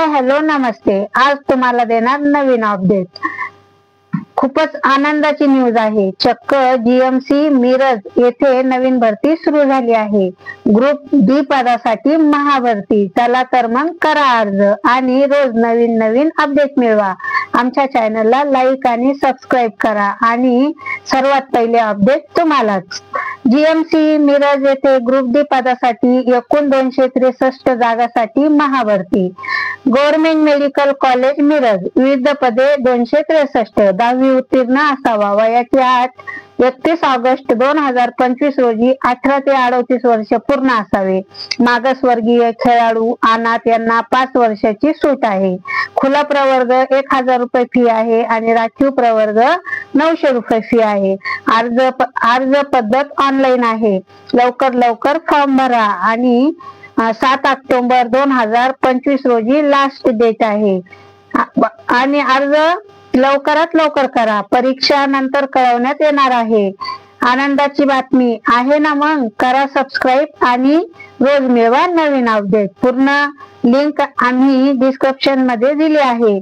Hi hello नमस्ते। आज तुम्हाला देणार नवीन अपडेट। खूपच आनंदाची न्यूज आहे। चक्क जीएमसी मिरज येथे नवीन भरती सुरू झाली आहे। ग्रुप डी पदासाठी महाभरती। चला तर मग करा अर्ज आणि रोज नवीन नवीन अपडेट मिळवा। आमच्या चॅनलला लाईक आणि सबस्क्राईब करा आणि सर्वात पहिले अपडेट तुम्हालाच। जीएमसी मिरज येथे ग्रुप डी पदासाठी एकूण 263 जागासाठी महाभरती। Government medical college Miraj. विविध पदे 263। 10वी उत्तीर्ण असावा। वयाची अट 31 ऑगस्ट 2025 रोजी 18 ते 38 वर्ष पूर्ण असावे। मागासवर्गीय, खेळाडू, अनाथ यांना 5 वर्षाची सूट आहे। खुला प्रवर्ग 1000 रुपये फी आहे आणि राखीव प्रवर्ग 900 रुपये फी आहे। अर्ज पद्धत ऑनलाईन आहे। लवकर फॉर्म भरा आणि 7 ऑक्टोबर 2025 रोजी लास्ट डेट आहे आणि अर्ज लवकरात लवकर करा। परीक्षा नंतर कळवण्यात येणार आहे। आनंदाची बातमी आहे ना? मग करा सबस्क्राईब आणि रोज मिळवा नवीन अपडेट। पूर्ण लिंक आम्ही डिस्क्रिप्शन मध्ये दिली आहे।